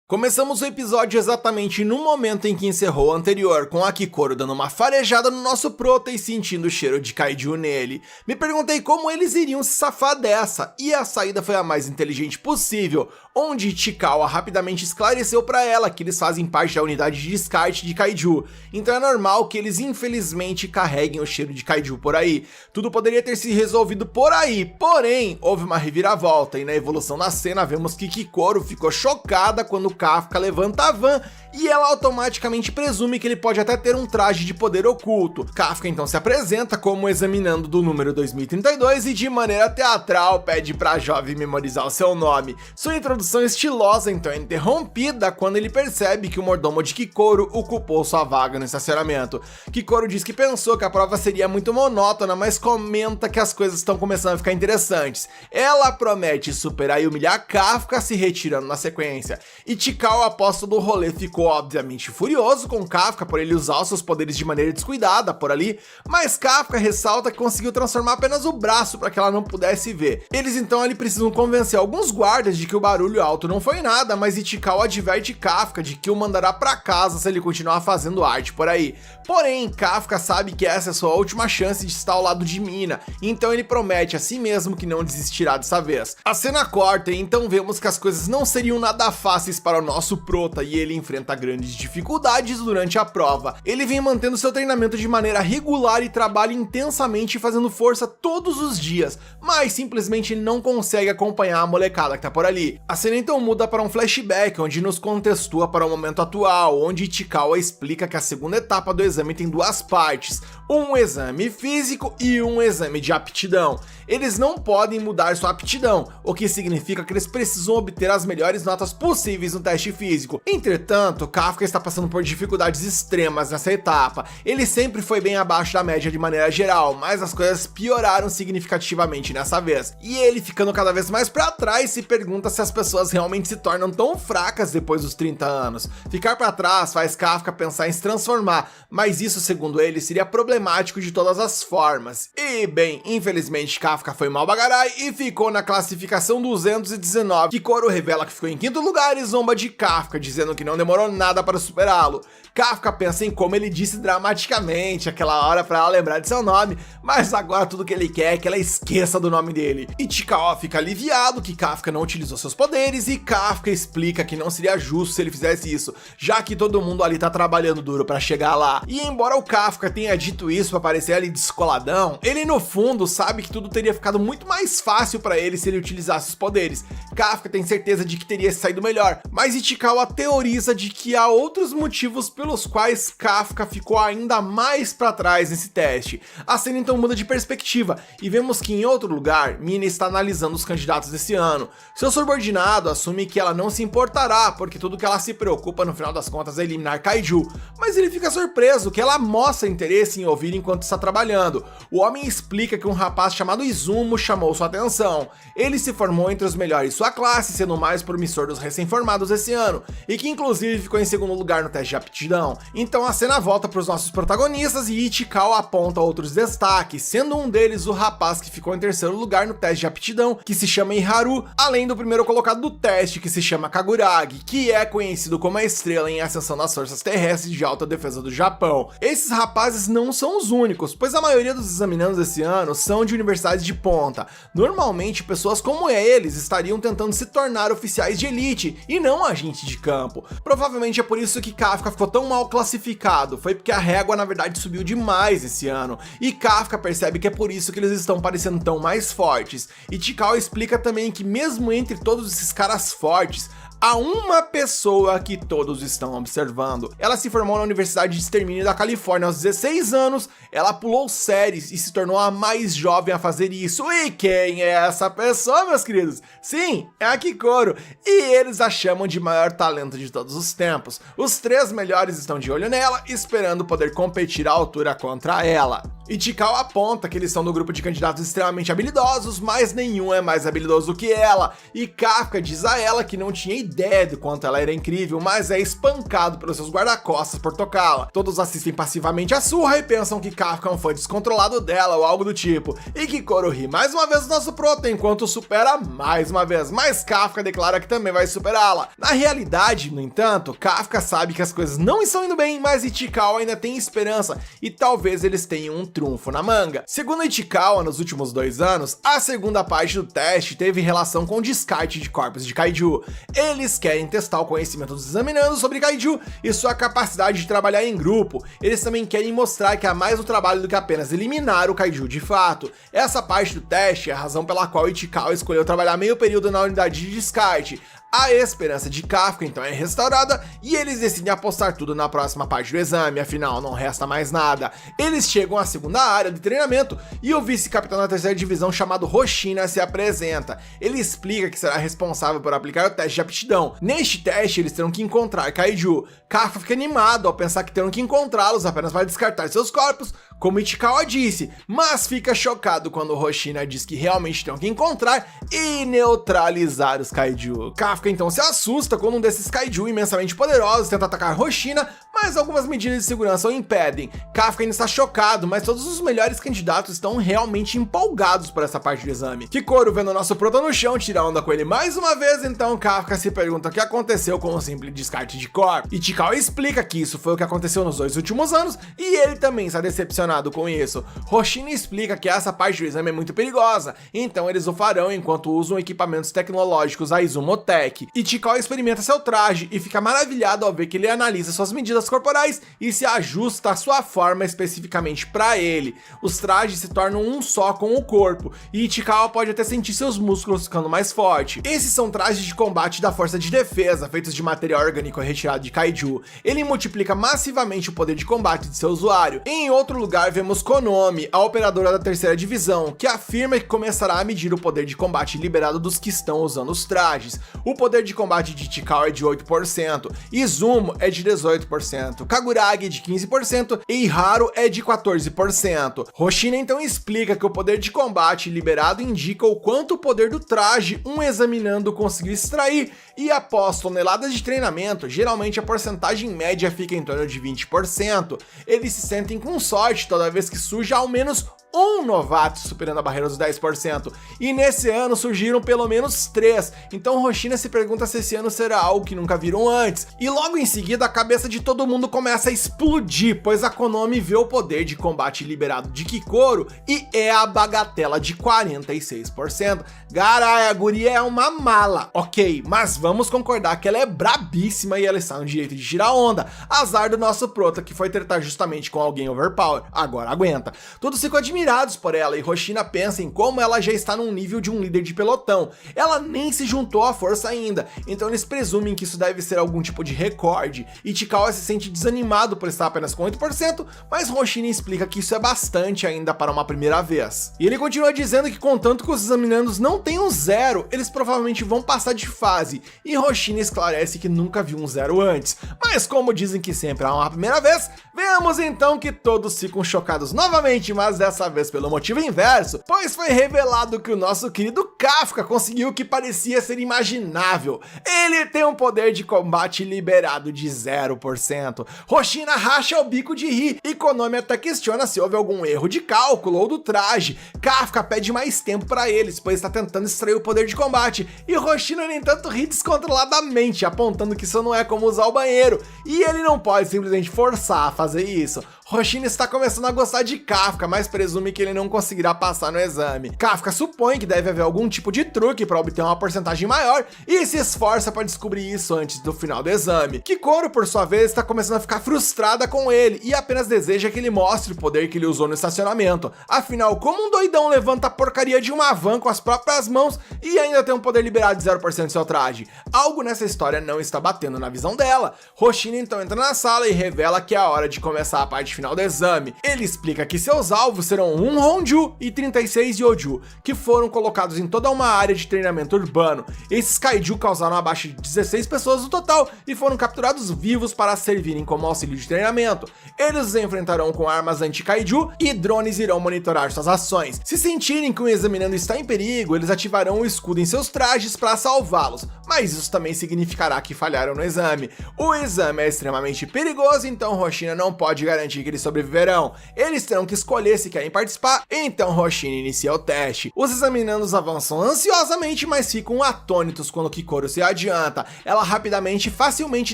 Speaker 1: Começamos o episódio exatamente no momento em que encerrou o anterior, com a Kikoro dando uma farejada no nosso prota e sentindo o cheiro de kaiju nele. Me perguntei como eles iriam se safar dessa, e a saída foi a mais inteligente possível, onde Chikawa rapidamente esclareceu para ela que eles fazem parte da unidade de descarte de kaiju, então é normal que eles infelizmente carreguem o cheiro de kaiju por aí. Tudo poderia ter se resolvido por aí, porém houve uma reviravolta, e na evolução da cena vemos que Kikoro ficou chocada quando Kafka levanta a van e ela automaticamente presume que ele pode até ter um traje de poder oculto. Kafka então se apresenta como examinando do número 2032 e de maneira teatral pede pra jovem memorizar o seu nome. Sua introdução estilosa então é interrompida quando ele percebe que o mordomo de Kikoro ocupou sua vaga no estacionamento. Kikoro diz que pensou que a prova seria muito monótona, mas comenta que as coisas estão começando a ficar interessantes. Ela promete superar e humilhar Kafka, se retirando na sequência. E Chikawa, após todo o rolê, ficou obviamente furioso com Kafka por ele usar os seus poderes de maneira descuidada por ali, mas Kafka ressalta que conseguiu transformar apenas o braço para que ela não pudesse ver. Eles então ali precisam convencer alguns guardas de que o barulho alto não foi nada, mas Ichikawa adverte Kafka de que o mandará para casa se ele continuar fazendo arte por aí. Porém, Kafka sabe que essa é sua última chance de estar ao lado de Mina, então ele promete a si mesmo que não desistirá dessa vez. A cena corta e então vemos que as coisas não seriam nada fáceis para o nosso prota e ele enfrenta grandes dificuldades durante a prova. Ele vem mantendo seu treinamento de maneira regular e trabalha intensamente fazendo força todos os dias, mas simplesmente ele não consegue acompanhar a molecada que tá por ali. A cena então muda para um flashback, onde nos contextua para o momento atual, onde Chikawa explica que a segunda etapa do exame tem duas partes, um exame físico e um exame de aptidão. Eles não podem mudar sua aptidão, o que significa que eles precisam obter as melhores notas possíveis no teste físico. Entretanto, entanto, Kafka está passando por dificuldades extremas nessa etapa. Ele sempre foi bem abaixo da média de maneira geral, mas as coisas pioraram significativamente nessa vez. E ele, ficando cada vez mais pra trás, se pergunta se as pessoas realmente se tornam tão fracas depois dos 30 anos. Ficar pra trás faz Kafka pensar em se transformar, mas isso, segundo ele, seria problemático de todas as formas. E, bem, infelizmente Kafka foi mal bagarai e ficou na classificação 219. Kikoro revela que ficou em quinto lugar e zomba de Kafka, dizendo que não demorou nada para superá-lo. Kafka pensa em como ele disse dramaticamente aquela hora pra ela lembrar de seu nome, mas agora tudo que ele quer é que ela esqueça do nome dele. Ichikawa fica aliviado que Kafka não utilizou seus poderes e Kafka explica que não seria justo se ele fizesse isso, já que todo mundo ali tá trabalhando duro pra chegar lá. E embora o Kafka tenha dito isso pra parecer ali descoladão, ele no fundo sabe que tudo teria ficado muito mais fácil pra ele se ele utilizasse os poderes. Kafka tem certeza de que teria saído melhor, mas Ichikawa teoriza de que há outros motivos pelos quais Kafka ficou ainda mais pra trás nesse teste. A cena então muda de perspectiva e vemos que em outro lugar, Mina está analisando os candidatos desse ano. Seu subordinado assume que ela não se importará, porque tudo que ela se preocupa no final das contas é eliminar Kaiju, mas ele fica surpreso que ela mostra interesse em ouvir enquanto está trabalhando. O homem explica que um rapaz chamado Izumo chamou sua atenção. Ele se formou entre os melhores de sua classe, sendo o mais promissor dos recém-formados esse ano, e que inclusive ficou em segundo lugar no teste de aptidão. Então a cena volta para os nossos protagonistas e Ichikawa aponta outros destaques, sendo um deles o rapaz que ficou em terceiro lugar no teste de aptidão, que se chama Iharu, além do primeiro colocado do teste, que se chama Kaguragi, que é conhecido como a estrela em ascensão das forças terrestres de alta defesa do Japão. Esses rapazes não são os únicos, pois a maioria dos examinandos desse ano são de universidades de ponta. Normalmente, pessoas como eles estariam tentando se tornar oficiais de elite e não agentes de campo. Provavelmente é por isso que Kafka ficou tão mal classificado, foi porque a régua na verdade subiu demais esse ano, e Kafka percebe que é por isso que eles estão parecendo tão mais fortes. E Ichikawa explica também que mesmo entre todos esses caras fortes, há uma pessoa que todos estão observando. Ela se formou na Universidade de Extermínio da Califórnia aos 16 anos, ela pulou séries e se tornou a mais jovem a fazer isso. E quem é essa pessoa, meus queridos? Sim, é a Kikoro, e eles a chamam de maior talento de todos os tempos. Os três melhores estão de olho nela, esperando poder competir à altura contra ela. Ichikawa aponta que eles são do grupo de candidatos extremamente habilidosos, mas nenhum é mais habilidoso que ela, e Kafka diz a ela que não tinha ideia do quanto ela era incrível, mas é espancado pelos seus guarda-costas por tocá-la. Todos assistem passivamente a surra e pensam que Kafka é um fã descontrolado dela ou algo do tipo, e Kikoro ri mais uma vez do nosso prota enquanto supera mais uma vez, mas Kafka declara que também vai superá-la. Na realidade, no entanto, Kafka sabe que as coisas não estão indo bem, mas Ichikawa ainda tem esperança, e talvez eles tenham um trunfo na manga. Segundo Ichikawa, nos últimos 2 anos, a segunda parte do teste teve relação com o descarte de corpos de Kaiju. Eles querem testar o conhecimento dos examinandos sobre Kaiju e sua capacidade de trabalhar em grupo. Eles também querem mostrar que há mais no trabalho do que apenas eliminar o Kaiju de fato. Essa parte do teste é a razão pela qual Ichikawa escolheu trabalhar meio período na unidade de descarte. A esperança de Kafka então é restaurada e eles decidem apostar tudo na próxima parte do exame, afinal não resta mais nada. Eles chegam à segunda área de treinamento e o vice-capitão da terceira divisão chamado Hoshina se apresenta. Ele explica que será responsável por aplicar o teste de aptidão. Neste teste eles terão que encontrar Kaiju. Kafka fica animado ao pensar que terão que encontrá-los apenas para descartar seus corpos, como Ichikawa disse, mas fica chocado quando Hoshina diz que realmente terão que encontrar e neutralizar os Kaiju. Kafka então se assusta quando um desses Kaiju imensamente poderosos tenta atacar Hoshina, mas algumas medidas de segurança o impedem. Kafka ainda está chocado, mas todos os melhores candidatos estão realmente empolgados por essa parte do exame. Kikoro, vendo o nosso prota no chão, tira onda com ele mais uma vez, então Kafka se pergunta o que aconteceu com o simples descarte de corpo. Ichikawa explica que isso foi o que aconteceu nos 2 últimos anos e ele também está decepcionado com isso. Hoshina explica que essa parte do exame é muito perigosa, então eles o farão enquanto usam equipamentos tecnológicos a Izumotech. Ichikawa experimenta seu traje e fica maravilhado ao ver que ele analisa suas medidas corporais e se ajusta à sua forma especificamente para ele. Os trajes se tornam um só com o corpo e Ichikawa pode até sentir seus músculos ficando mais forte. Esses são trajes de combate da força de defesa, feitos de material orgânico retirado de Kaiju. Ele multiplica massivamente o poder de combate de seu usuário. Em outro lugar lugar vemos Konomi, a operadora da terceira divisão, que afirma que começará a medir o poder de combate liberado dos que estão usando os trajes. O poder de combate de Ichikawa é de 8%, Izumo é de 18%, Kaguragi é de 15% e Haru é de 14%. Hoshina então explica que o poder de combate liberado indica o quanto o poder do traje um examinando conseguiu extrair, e após toneladas de treinamento, geralmente a porcentagem média fica em torno de 20%. Eles se sentem com sorte toda vez que surge ao menos um novato superando a barreira dos 10%, e nesse ano surgiram pelo menos 3, então Hoshina se pergunta se esse ano será algo que nunca viram antes, e logo em seguida a cabeça de todo mundo começa a explodir, pois a Konomi vê o poder de combate liberado de Kikoro e é a bagatela de 46%. Garai, a guria é uma mala, ok, mas vamos concordar que ela é brabíssima e ela está no direito de tirar onda. Azar do nosso prota que foi tretar justamente com alguém overpower, agora aguenta. Todos ficam admirados por ela e Hoshina pensa em como ela já está num nível de um líder de pelotão. Ela nem se juntou à força ainda, então eles presumem que isso deve ser algum tipo de recorde. Ichikawa se sente desanimado por estar apenas com 8%, mas Hoshina explica que isso é bastante ainda para uma primeira vez. E ele continua dizendo que contanto que os examinandos não tenham 0, eles provavelmente vão passar de fase, e Hoshina esclarece que nunca viu um 0 antes. Mas como dizem que sempre há uma primeira vez, vemos então que todos ficam chocados novamente, mas dessa vez pelo motivo inverso, pois foi revelado que o nosso querido Kafka conseguiu o que parecia ser imaginável. Ele tem um poder de combate liberado de 0%. Hoshina racha o bico de rir e Konomi até questiona se houve algum erro de cálculo ou do traje. Kafka pede mais tempo para eles, pois está tentando extrair o poder de combate, e Hoshina, no entanto, ri descontroladamente, apontando que isso não é como usar o banheiro, e ele não pode simplesmente forçar a fazer isso. Hoshina está começando a gostar de Kafka, mas presume que ele não conseguirá passar no exame. Kafka supõe que deve haver algum tipo de truque para obter uma porcentagem maior e se esforça para descobrir isso antes do final do exame. Kikoro, por sua vez, está começando a ficar frustrada com ele e apenas deseja que ele mostre o poder que ele usou no estacionamento. Afinal, como um doidão levanta a porcaria de uma van com as próprias mãos e ainda tem um poder liberado de 0% do seu traje? Algo nessa história não está batendo na visão dela. Hoshina então entra na sala e revela que é a hora de começar a parte final do exame. Ele explica que seus alvos serão um Honju e 36 Yoju, que foram colocados em toda uma área de treinamento urbano. Esses Kaiju causaram abaixo de 16 pessoas no total e foram capturados vivos para servirem como auxílio de treinamento. Eles os enfrentarão com armas anti-Kaiju e drones irão monitorar suas ações. Se sentirem que o examinando está em perigo, eles ativarão o escudo em seus trajes para salvá-los, mas isso também significará que falharam no exame. O exame é extremamente perigoso, então Hoshina não pode garantir que eles sobreviverão. Eles terão que escolher se querem participar, então Hoshina inicia o teste. Os examinandos avançam ansiosamente, mas ficam atônitos quando Kikoro se adianta. Ela rapidamente e facilmente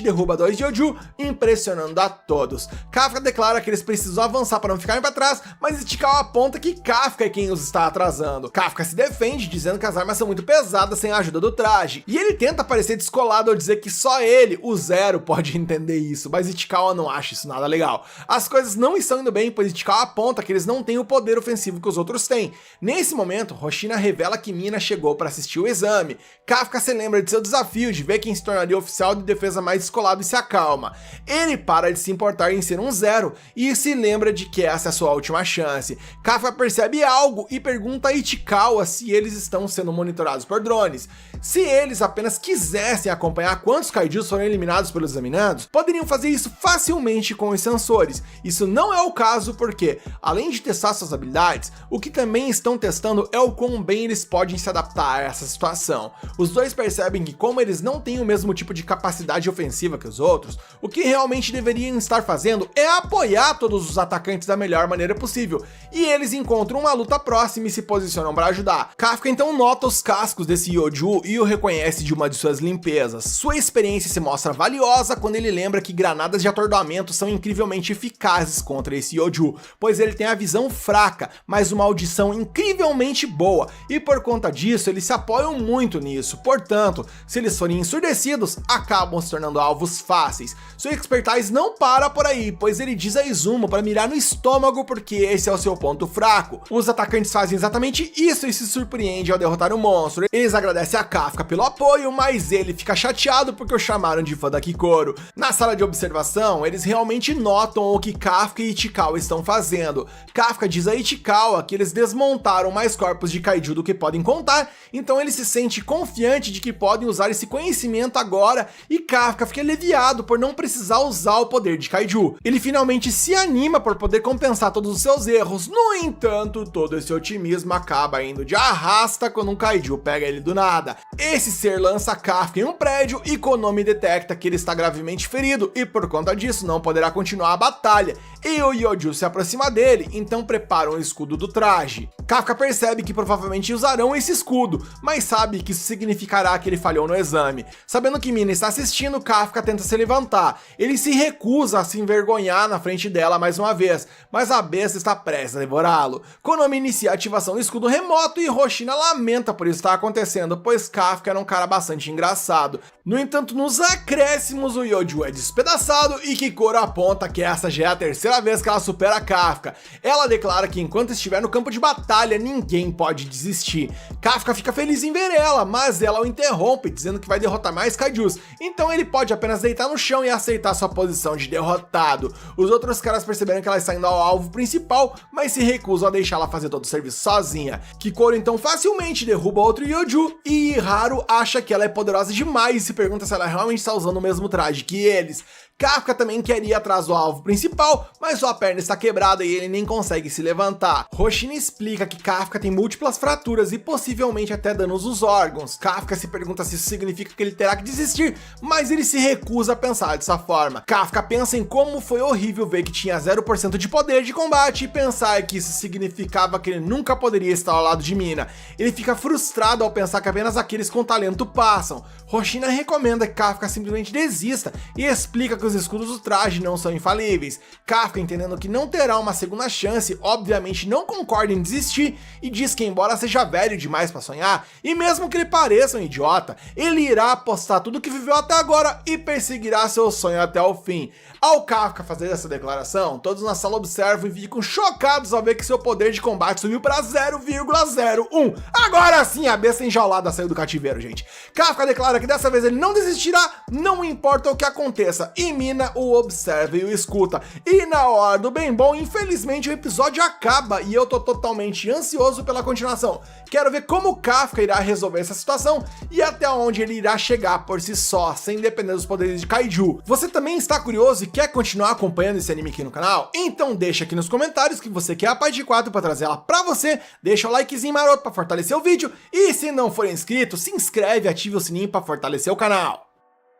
Speaker 1: derruba 2 Yoju, impressionando a todos. Kafka declara que eles precisam avançar para não ficarem para trás, mas Ichikawa aponta que Kafka é quem os está atrasando. Kafka se defende, dizendo que as armas são muito pesadas sem a ajuda do traje, e ele tenta parecer descolado ao dizer que só ele, o 0, pode entender isso, mas Ichikawa não acha isso nada legal. As coisas não estão indo bem, pois Ichikawa aponta que eles não têm o poder ofensivo que os outros têm. Nesse momento, Hoshina revela que Mina chegou para assistir o exame. Kafka se lembra de seu desafio de ver quem se tornaria oficial de defesa mais descolado e se acalma. Ele para de se importar em ser um 0 e se lembra de que essa é a sua última chance. Kafka percebe algo e pergunta a Ichikawa se eles estão sendo monitorados por drones. Se eles apenas quisessem acompanhar quantos Kaijus foram eliminados pelos examinados, poderiam fazer isso facilmente com os sensores. Isso não é o caso porque, além de testar suas habilidades, o que também estão testando é o quão bem eles podem se adaptar a essa situação. Os dois percebem que, como eles não têm o mesmo tipo de capacidade ofensiva que os outros, o que realmente deveriam estar fazendo é apoiar todos os atacantes da melhor maneira possível, e eles encontram uma luta próxima e se posicionam para ajudar. Kafka então nota os cascos desse Yoju e o reconhece de uma de suas limpezas. Sua experiência se mostra valiosa quando ele lembra que granadas de atordoamento são incrivelmente eficazes contra esse Yoju, pois ele tem a visão fraca, mas uma audição incrivelmente boa, e por conta disso eles se apoiam muito nisso. Portanto, se eles forem ensurdecidos, acabam se tornando alvos fáceis. Sua expertise não para por aí, pois ele diz a Izumo para mirar no estômago porque esse é o seu ponto fraco. Os atacantes fazem exatamente isso e se surpreende ao derrotar o monstro. Eles agradecem a Kafka pelo apoio, mas ele fica chateado porque o chamaram de fã da Kikoro. Na sala de observação, eles realmente notam o que Kafka e Ichikawa estão fazendo. Kafka diz a Ichikawa que eles desmontaram mais corpos de kaiju do que podem contar, então ele se sente confiante de que podem usar esse conhecimento agora, e Kafka fica aliviado por não precisar usar o poder de kaiju. Ele finalmente se anima por poder compensar todos os seus erros. No entanto, todo esse otimismo acaba indo de arrasta quando um kaiju pega ele do nada. Esse ser lança Kafka em um prédio e Konomi detecta que ele está gravemente ferido e por conta disso não poderá continuar a batalha. E o Yoju se aproxima dele, então prepara um escudo do traje. Kafka percebe que provavelmente usarão esse escudo, mas sabe que isso significará que ele falhou no exame. Sabendo que Mina está assistindo, Kafka tenta se levantar. Ele se recusa a se envergonhar na frente dela mais uma vez, mas a besta está prestes a devorá-lo. Konomi inicia a ativação do escudo remoto e Hoshina lamenta por isso estar acontecendo, pois Kafka era um cara bastante engraçado. No entanto, nos acréscimos, o Yoju é despedaçado e Kikoro aponta que essa já é a terceira vez que ela supera Kafka. Ela declara que enquanto estiver no campo de batalha, ninguém pode desistir. Kafka fica feliz em ver ela, mas ela o interrompe, dizendo que vai derrotar mais kaijus, então ele pode apenas deitar no chão e aceitar sua posição de derrotado. Os outros caras perceberam que ela está indo ao alvo principal, mas se recusam a deixá-la fazer todo o serviço sozinha. Kikoro então facilmente derruba outro Yoju e Haru acha que ela é poderosa demais e se pergunta se ela realmente está usando o mesmo traje que eles. Kafka também quer ir atrás do alvo principal, mas sua perna está quebrada e ele nem consegue se levantar. Hoshina explica que Kafka tem múltiplas fraturas e possivelmente até danos nos órgãos. Kafka se pergunta se isso significa que ele terá que desistir, mas ele se recusa a pensar dessa forma. Kafka pensa em como foi horrível ver que tinha 0% de poder de combate e pensar que isso significava que ele nunca poderia estar ao lado de Mina. Ele fica frustrado ao pensar que apenas aqueles com talento passam. Hoshina recomenda que Kafka simplesmente desista e explica que os escudos do traje não são infalíveis. Kafka, entendendo que não terá uma segunda chance, obviamente não concorda em desistir e diz que embora seja velho demais para sonhar, e mesmo que ele pareça um idiota, ele irá apostar tudo que viveu até agora e perseguirá seu sonho até o fim. Ao Kafka fazer essa declaração, todos na sala observam e ficam chocados ao ver que seu poder de combate subiu para 0,01. Agora sim a besta enjaulada saiu do cativeiro, gente. Kafka declara que dessa vez ele não desistirá, não importa o que aconteça, e Mina o observa e o escuta. E na hora do bem bom, infelizmente o episódio acaba e eu tô totalmente ansioso pela continuação. Quero ver como Kafka irá resolver essa situação e até onde ele irá chegar por si só, sem depender dos poderes de kaiju. Você também está curioso e quer continuar acompanhando esse anime aqui no canal? Então deixa aqui nos comentários que você quer a parte de 4 para trazer ela pra você, deixa o likezinho maroto para fortalecer o vídeo e se não for inscrito, se inscreve e ative o sininho para fortalecer o canal.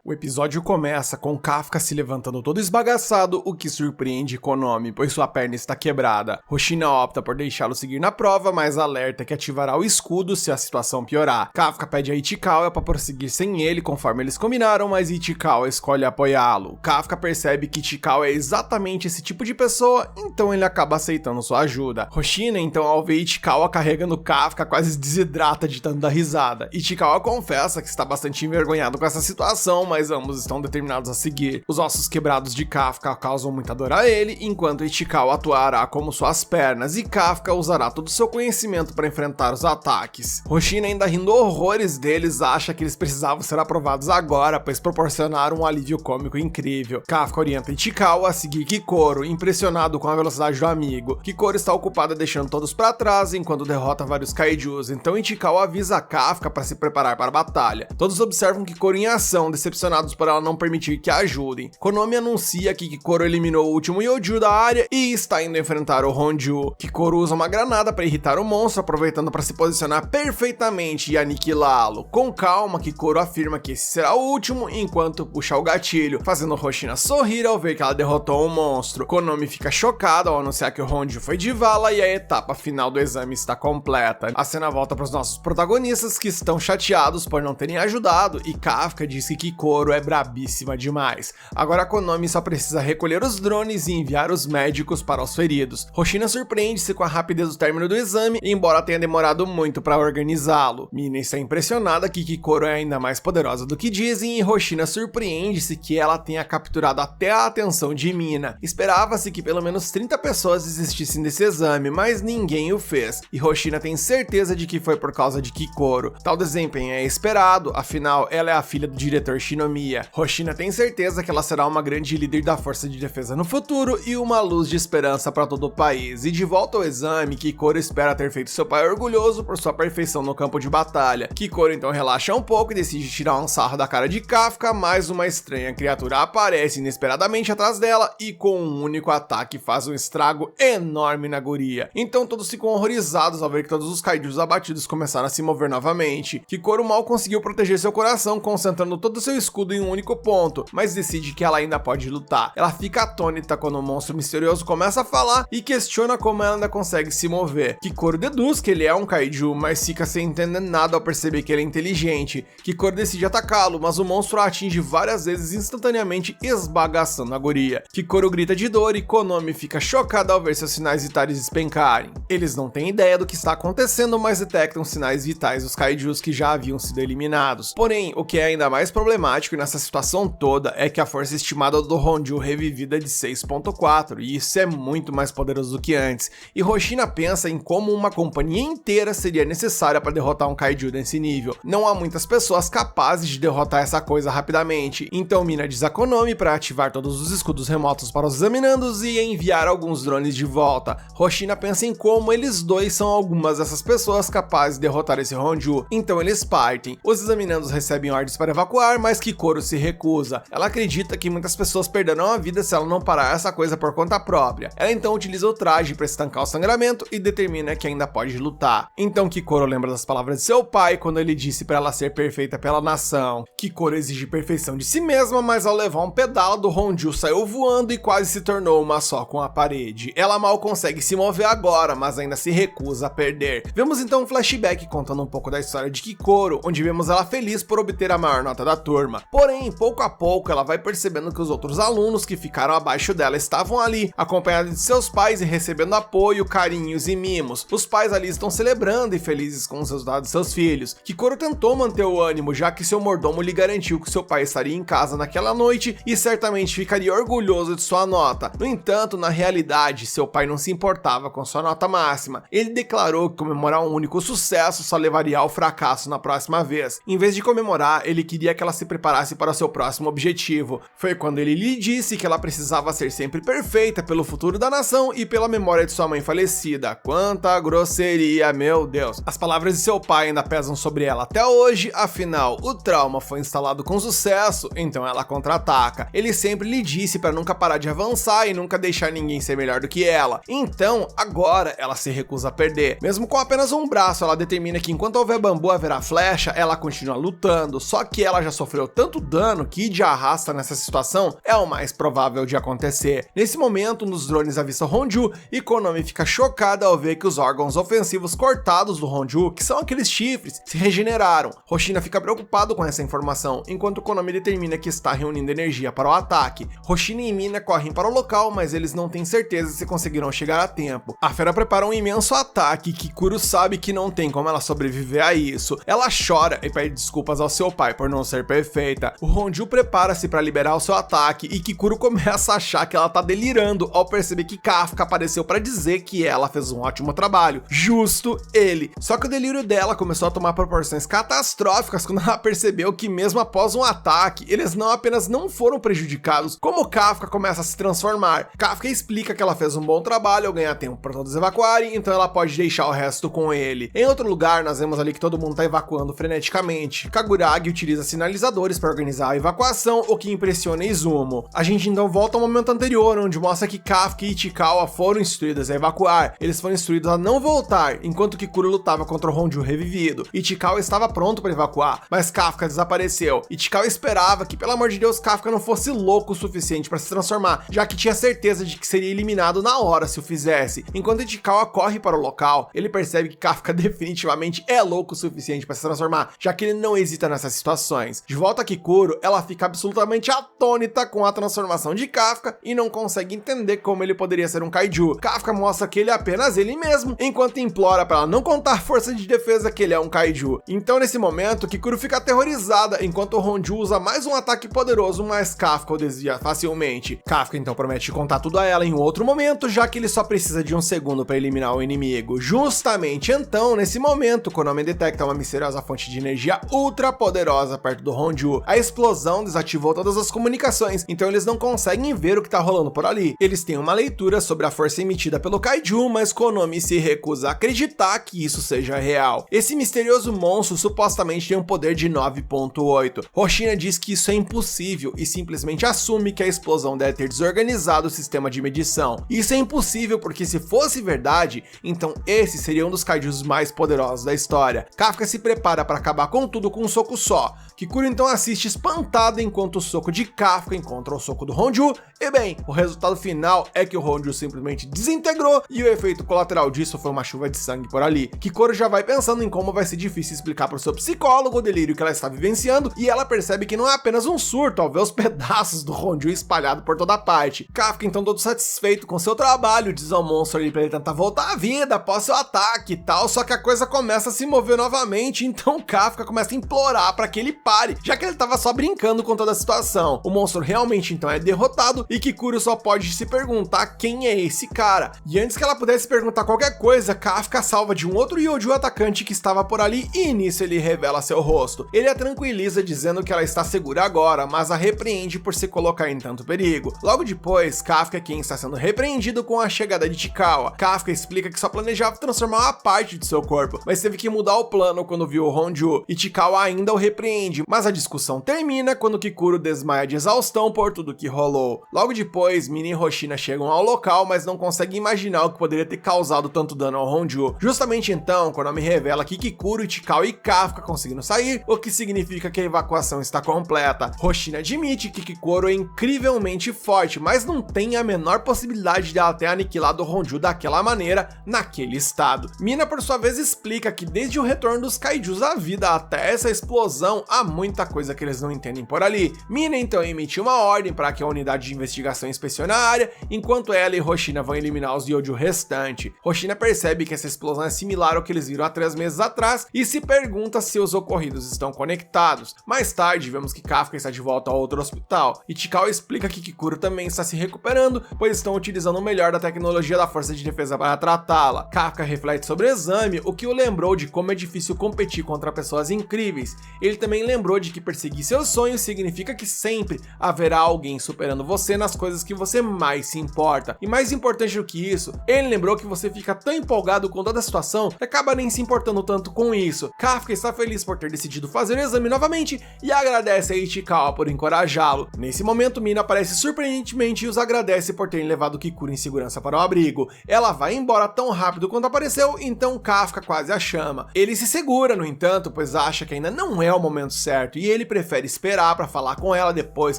Speaker 1: O episódio começa com Kafka se levantando todo esbagaçado, o que surpreende Konomi, pois sua perna está quebrada. Hoshina opta por deixá-lo seguir na prova, mas alerta que ativará o escudo se a situação piorar. Kafka pede a Ichikawa para prosseguir sem ele, conforme eles combinaram, mas Ichikawa escolhe apoiá-lo. Kafka percebe que Ichikawa é exatamente esse tipo de pessoa, então ele acaba aceitando sua ajuda. Hoshina, então, ao ver Ichikawa carregando Kafka, quase desidrata de tanto dar risada. Ichikawa confessa que está bastante envergonhado com essa situação, mas ambos estão determinados a seguir. Os ossos quebrados de Kafka causam muita dor a ele, enquanto Ichikawa atuará como suas pernas e Kafka usará todo o seu conhecimento para enfrentar os ataques. Hoshina, ainda rindo horrores deles, acha que eles precisavam ser aprovados agora, pois proporcionaram um alívio cômico incrível. Kafka orienta Ichikawa a seguir Kikoro, impressionado com a velocidade do amigo. Kikoro está ocupada deixando todos para trás enquanto derrota vários kaijus, então Ichikawa avisa Kafka para se preparar para a batalha. Todos observam Kikoro em ação, decepcionados por ela não permitir que a ajudem. Konomi anuncia que Kikoro eliminou o último Yoju da área e está indo enfrentar o Honju. Kikoro usa uma granada para irritar o monstro, aproveitando para se posicionar perfeitamente e aniquilá-lo. Com calma, Kikoro afirma que esse será o último enquanto puxa o gatilho, fazendo Hoshina sorrir ao ver que ela derrotou o monstro. Konomi fica chocada ao anunciar que o Honju foi de vala e a etapa final do exame está completa. A cena volta para os nossos protagonistas, que estão chateados por não terem ajudado, e Kafka diz que Kikoro é brabíssima demais. Agora a Konomi só precisa recolher os drones e enviar os médicos para os feridos. Hoshina surpreende-se com a rapidez do término do exame, embora tenha demorado muito para organizá-lo. Mina está impressionada que Kikoro é ainda mais poderosa do que dizem e Hoshina surpreende-se que ela tenha capturado até a atenção de Mina. Esperava-se que pelo menos 30 pessoas desistissem desse exame, mas ninguém o fez, e Hoshina tem certeza de que foi por causa de Kikoro. Tal desempenho é esperado, afinal ela é a filha do diretor Shinobu Shinomiya. Hoshina tem certeza que ela será uma grande líder da força de defesa no futuro e uma luz de esperança para todo o país. E de volta ao exame, Kikoro espera ter feito seu pai orgulhoso por sua perfeição no campo de batalha. Kikoro então relaxa um pouco e decide tirar um sarro da cara de Kafka, mas uma estranha criatura aparece inesperadamente atrás dela e com um único ataque faz um estrago enorme na guria. Então todos ficam horrorizados ao ver que todos os kaijus abatidos começaram a se mover novamente. Kikoro mal conseguiu proteger seu coração, concentrando todo o seu escudo em um único ponto, mas decide que ela ainda pode lutar. Ela fica atônita quando o monstro misterioso começa a falar e questiona como ela ainda consegue se mover. Kikoro deduz que ele é um kaiju, mas fica sem entender nada ao perceber que ele é inteligente. Kikoro decide atacá-lo, mas o monstro a atinge várias vezes instantaneamente, esbagaçando a guria. Kikoro grita de dor e Konomi fica chocada ao ver seus sinais vitais despencarem. Eles não têm ideia do que está acontecendo, mas detectam sinais vitais dos kaijus que já haviam sido eliminados. Porém, o que é ainda mais problemático nessa situação toda é que a força estimada do Honju revivida é de 6.4, e isso é muito mais poderoso do que antes. E Hoshina pensa em como uma companhia inteira seria necessária para derrotar um kaiju desse nível. Não há muitas pessoas capazes de derrotar essa coisa rapidamente, então Mina diz a Konomi para ativar todos os escudos remotos para os examinandos e enviar alguns drones de volta. Hoshina pensa em como eles dois são algumas dessas pessoas capazes de derrotar esse Honju, então eles partem. Os examinandos recebem ordens para evacuar, mas Kikoro se recusa. Ela acredita que muitas pessoas perderão a vida se ela não parar essa coisa por conta própria. Ela então utiliza o traje para estancar o sangramento e determina que ainda pode lutar. Então Kikoro lembra das palavras de seu pai quando ele disse para ela ser perfeita pela nação. Kikoro exige perfeição de si mesma, mas ao levar um pedala do Honju saiu voando e quase se tornou uma só com a parede. Ela mal consegue se mover agora, mas ainda se recusa a perder. Vemos então um flashback contando um pouco da história de Kikoro, onde vemos ela feliz por obter a maior nota da turma. Porém, pouco a pouco ela vai percebendo que os outros alunos que ficaram abaixo dela estavam ali, acompanhados de seus pais e recebendo apoio, carinhos e mimos. Os pais ali estão celebrando e felizes com os resultados de seus filhos. Kikoro tentou manter o ânimo, já que seu mordomo lhe garantiu que seu pai estaria em casa naquela noite e certamente ficaria orgulhoso de sua nota. No entanto, na realidade, seu pai não se importava com sua nota máxima. Ele declarou que comemorar um único sucesso só levaria ao fracasso na próxima vez. Em vez de comemorar, ele queria que ela se preparasse para seu próximo objetivo. Foi quando ele lhe disse que ela precisava ser sempre perfeita pelo futuro da nação e pela memória de sua mãe falecida. Quanta grosseria, meu Deus. As palavras de seu pai ainda pesam sobre ela até hoje, afinal, o trauma foi instalado com sucesso, então ela contra-ataca. Ele sempre lhe disse para nunca parar de avançar e nunca deixar ninguém ser melhor do que ela. Então, agora ela se recusa a perder. Mesmo com apenas um braço, ela determina que enquanto houver bambu haverá flecha, ela continua lutando, só que ela já sofreu tanto dano que de arrasta nessa situação é o mais provável de acontecer. Nesse momento, um dos drones avista Honju e Konomi fica chocada ao ver que os órgãos ofensivos cortados do Honju, que são aqueles chifres, se regeneraram. Hoshina fica preocupado com essa informação, enquanto Konomi determina que está reunindo energia para o ataque. Hoshina e Mina correm para o local, mas eles não têm certeza se conseguirão chegar a tempo. A fera prepara um imenso ataque e Kikoro sabe que não tem como ela sobreviver a isso. Ela chora e pede desculpas ao seu pai por não ser perfeita. O Honju prepara-se para liberar o seu ataque e Kikoro começa a achar que ela tá delirando ao perceber que Kafka apareceu para dizer que ela fez um ótimo trabalho. Justo ele. Só que o delírio dela começou a tomar proporções catastróficas quando ela percebeu que mesmo após um ataque, eles não apenas não foram prejudicados, como Kafka começa a se transformar. Kafka explica que ela fez um bom trabalho ao ganhar tempo para todos evacuarem, então ela pode deixar o resto com ele. Em outro lugar, nós vemos ali que todo mundo tá evacuando freneticamente. Kaguragi utiliza sinalizadores para organizar a evacuação, o que impressiona Izumo. A gente então volta ao momento anterior, onde mostra que Kafka e Ichikawa foram instruídos a evacuar. Eles foram instruídos a não voltar, enquanto Kikoro lutava contra o Honju revivido. Ichikawa estava pronto para evacuar, mas Kafka desapareceu. Ichikawa esperava que, pelo amor de Deus, Kafka não fosse louco o suficiente para se transformar, já que tinha certeza de que seria eliminado na hora se o fizesse. Enquanto Ichikawa corre para o local, ele percebe que Kafka definitivamente é louco o suficiente para se transformar, já que ele não hesita nessas situações. De volta a Kikoro, ela fica absolutamente atônita com a transformação de Kafka e não consegue entender como ele poderia ser um kaiju. Kafka mostra que ele é apenas ele mesmo, enquanto implora para ela não contar força de defesa que ele é um kaiju. Então nesse momento, Kikoro fica aterrorizada, enquanto o Honju usa mais um ataque poderoso, mas Kafka o desvia facilmente. Kafka então promete contar tudo a ela em um outro momento, já que ele só precisa de um segundo para eliminar o inimigo. Justamente então, nesse momento, Konomi detecta uma misteriosa fonte de energia ultra poderosa perto do Honju Honju. A explosão desativou todas as comunicações, então eles não conseguem ver o que tá rolando por ali. Eles têm uma leitura sobre a força emitida pelo Kaiju, mas Konomi se recusa a acreditar que isso seja real. Esse misterioso monstro supostamente tem um poder de 9.8. Hoshina diz que isso é impossível e simplesmente assume que a explosão deve ter desorganizado o sistema de medição. Isso é impossível porque se fosse verdade, então esse seria um dos kaijus mais poderosos da história. Kafka se prepara para acabar com tudo com um soco só. Kikuro então assiste espantado enquanto o soco de Kafka encontra o soco do Honju, e bem, o resultado final é que o Honju simplesmente desintegrou e o efeito colateral disso foi uma chuva de sangue por ali. Kikuro já vai pensando em como vai ser difícil explicar para o seu psicólogo o delírio que ela está vivenciando, e ela percebe que não é apenas um surto ao ver os pedaços do Honju espalhado por toda parte. Kafka então todo satisfeito com seu trabalho diz ao monstro ali para ele tentar voltar à vida após seu ataque e tal, só que a coisa começa a se mover novamente, então Kafka começa a implorar para que ele pare, já que ele tava só brincando com toda a situação. O monstro realmente então é derrotado e Kikuro só pode se perguntar quem é esse cara. E antes que ela pudesse perguntar qualquer coisa, Kafka salva de um outro Yoju atacante que estava por ali e nisso ele revela seu rosto. Ele a tranquiliza dizendo que ela está segura agora, mas a repreende por se colocar em tanto perigo. Logo depois, Kafka é quem está sendo repreendido com a chegada de Chikawa. Kafka explica que só planejava transformar uma parte de seu corpo, mas teve que mudar o plano quando viu o Honju, e Chikawa ainda o repreende, mas a discussão termina quando Kikuro desmaia de exaustão por tudo que rolou. Logo depois, Mina e Hoshina chegam ao local, mas não conseguem imaginar o que poderia ter causado tanto dano ao Honju. Justamente então, Konomi revela que Kikuro, Chikawa e Kafka conseguiram sair, o que significa que a evacuação está completa. Hoshina admite que Kikuro é incrivelmente forte, mas não tem a menor possibilidade de ela ter aniquilado o Honju daquela maneira, naquele estado. Mina, por sua vez, explica que desde o retorno dos kaijus à vida até essa explosão, há muita coisa que eles não entendem por ali. Mina então emite uma ordem para que a unidade de investigação inspecione a área, enquanto ela e Hoshina vão eliminar os Yoju restantes. Hoshina percebe que essa explosão é similar ao que eles viram há 3 meses atrás e se pergunta se os ocorridos estão conectados. Mais tarde, vemos que Kafka está de volta ao outro hospital, e Chikawa explica que Kikuro também está se recuperando, pois estão utilizando o melhor da tecnologia da Força de Defesa para tratá-la. Kafka reflete sobre o exame, o que o lembrou de como é difícil competir contra pessoas incríveis. Ele também lembrou de que perseguir seus sonhos significa que sempre haverá alguém superando você nas coisas que você mais se importa. E mais importante do que isso, ele lembrou que você fica tão empolgado com toda a situação que acaba nem se importando tanto com isso. Kafka está feliz por ter decidido fazer o exame novamente e agradece a Ichikawa por encorajá-lo. Nesse momento, Mina aparece surpreendentemente e os agradece por terem levado Kikuro em segurança para o abrigo. Ela vai embora tão rápido quanto apareceu, então Kafka quase a chama. Ele se segura, no entanto, pois acha que ainda não é o momento certo e ele prefere esperar para falar com ela depois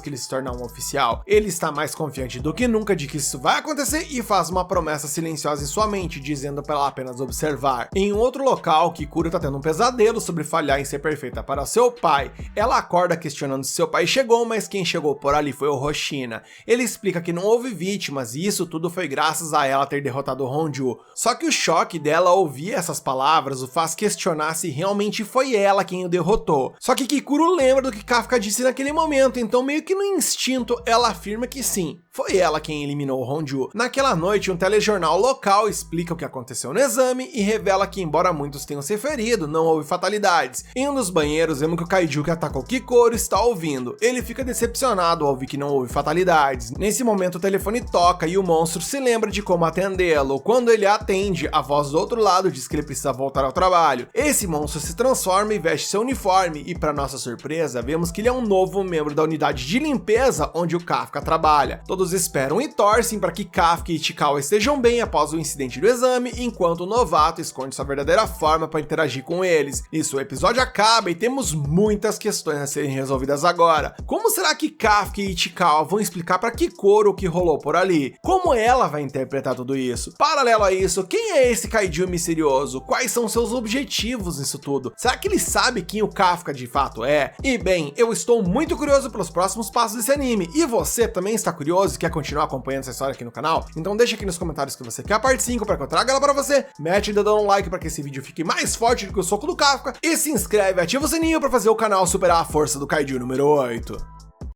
Speaker 1: que ele se tornar um oficial. Ele está mais confiante do que nunca de que isso vai acontecer e faz uma promessa silenciosa em sua mente, dizendo para ela apenas observar. Em um outro local, Kikuro tá tendo um pesadelo sobre falhar em ser perfeita para seu pai. Ela acorda questionando se seu pai chegou, mas quem chegou por ali foi o Hoshina. Ele explica que não houve vítimas e isso tudo foi graças a ela ter derrotado o Honju. Só que o choque dela ao ouvir essas palavras o faz questionar se realmente foi ela quem o derrotou. Só que Kikuro lembra do que Kafka disse naquele momento, então meio que no instinto ela afirma que sim, foi ela quem eliminou o Honju. Naquela noite, um telejornal local explica o que aconteceu no exame e revela que, embora muitos tenham se ferido, não houve fatalidades. Em um dos banheiros, vemos que o kaiju que atacou Kikuro está ouvindo. Ele fica decepcionado ao ouvir que não houve fatalidades. Nesse momento, o telefone toca e o monstro se lembra de como atendê-lo. Quando ele atende, a voz do outro lado diz que ele precisa voltar ao trabalho. Esse monstro se transforma e veste seu uniforme e, para nossa surpresa, vemos que ele é um novo membro da unidade de limpeza onde o Kafka trabalha. Todos esperam e torcem para que Kafka e Chikawa estejam bem após o incidente do exame, enquanto o novato esconde sua verdadeira forma para interagir com eles. Isso, o episódio acaba e temos muitas questões a serem resolvidas agora. Como será que Kafka e Chikawa vão explicar para Kikuro o que rolou por ali? Como ela vai interpretar tudo isso? Paralelo a isso, quem é esse kaiju misterioso? Quais são seus objetivos nisso tudo? Será que ele sabe quem o Kafka de fato é? E bem, eu estou muito curioso pelos próximos passos desse anime. E você também está curioso e quer continuar acompanhando essa história aqui no canal? Então deixa aqui nos comentários que você quer a parte 5 para que eu traga ela para você. Mete o dedão no like para que esse vídeo fique mais forte do que o soco do Kafka. E se inscreve, ativa o sininho para fazer o canal superar a força do Kaiju número 8.